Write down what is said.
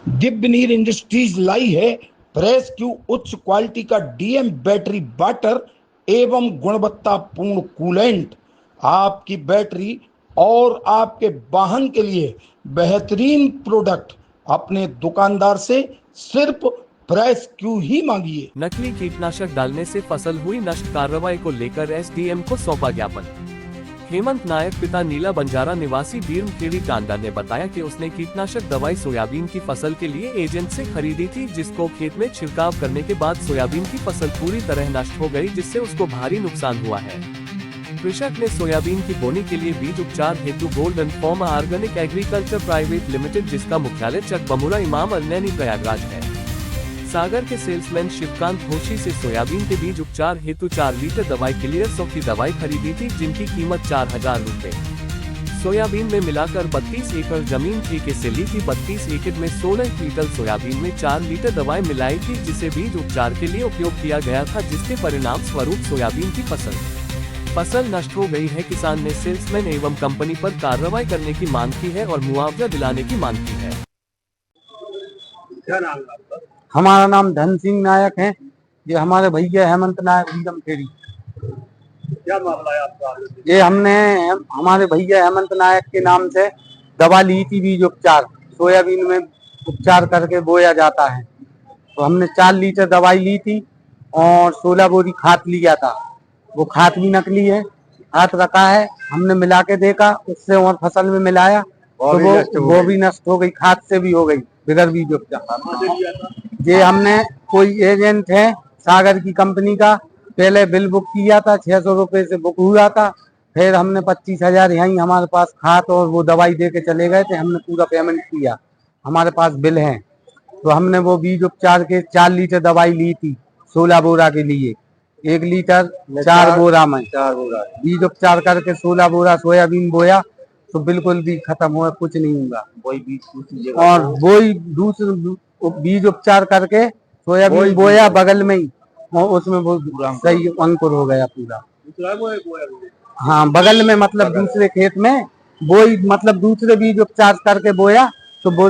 दिव्यनीर industries लाई है press Q उच्च quality का डीएम बैटरी वाटर एवं गुणवत्तापूर्ण कूलेंट। आपकी बैटरी और आपके वाहन के लिए बेहतरीन प्रोडक्ट अपने दुकानदार से सिर्फ प्रेस क्यू ही मांगिए। नकली कीटनाशक डालने से फसल हुई नष्ट, कार्रवाई को लेकर एसडीएम को सौंपा ज्ञापन। हेमंत नायक पिता नीला बंजारा निवासी बीरमखेड़ी टांडा ने बताया कि उसने कीटनाशक दवाई सोयाबीन की फसल के लिए एजेंट से खरीदी थी, जिसको खेत में छिड़काव करने के बाद सोयाबीन की फसल पूरी तरह नष्ट हो गई, जिससे उसको भारी नुकसान हुआ है। कृषक ने सोयाबीन की बोनी के लिए बीज उपचार हेतु golden form organic agriculture private limited, जिसका मुख्यालय चकबमुरा इमाम अलनैनी प्रयागराज है, सागर के सेल्समैन शिवकांत घोषी से सोयाबीन के बीज उपचार हेतु 4 लीटर दवाई क्लियर 100 की दवाई खरीदी थी, जिनकी कीमत 4000 रुपए। सोयाबीन में मिलाकर 32 एकड़ जमीन ठेके से ली थी। 32 एकड़ में 16 क्विंटल सोयाबीन में 4 लीटर दवाई मिलाई थी, जिसे बीज उपचार के लिए उपयोग किया गया था, जिसके परिणाम स्वरूप सोयाबीन की फसल नष्ट हो गई है। किसान ने सेल्समैन एवं कंपनी पर कार्रवाई करने की मांग की है और मुआवजा दिलाने की मांग की है। क्या नाम है आपका? हमारा नाम धन सिंह नायक है। ये हमारे भैया हेमंत नायक बीरमखेड़ी। क्या मामला है आपका? ये हमने हमारे भैया हेमंत नायक के नाम से दवा ली थी, बीज उपचार सोयाबीन में उपचार करके बोया जाता है। तो हमने 4 लीटर दवाई ली थी और 16 बोरी खाद लिया था। वो खाद भी नकली है, खाद रखा है। हमने मिला के देखा, उससे और फसल में मिलाया तो वो भी नष्ट हो गई, खाद से भी हो गई बगैर बीज उपचार। ये हमने कोई एजेंट है सागर की कंपनी का, पहले बिल बुक किया था, 600 रुपए से बुक हुआ था। फिर हमने 25,000 यहीं हमारे पास खाद और वो दवाई दे के चले गए थे। हमने पूरा पेमेंट किया, हमारे पास बिल है। तो हमने वो बीज उपचार के 4 लीटर दवाई ली थी 16 बोरा के लिए। 1 लीटर 4 बोरा में 4 बोरा बीज उपचार करके 16 बोरा सोयाबीन बोया तो बिल्कुल भी खत्म हुआ, कुछ नहीं हुआ। वही बीज और वही दूसरे बीज उपचार करके सोयाबीन बोया बगल में ही, और उसमें वो सही अंकुर हो गया पूरा। हाँ, बगल में मतलब दूसरे खेत में वही मतलब दूसरे बीज उपचार करके बोया तो वो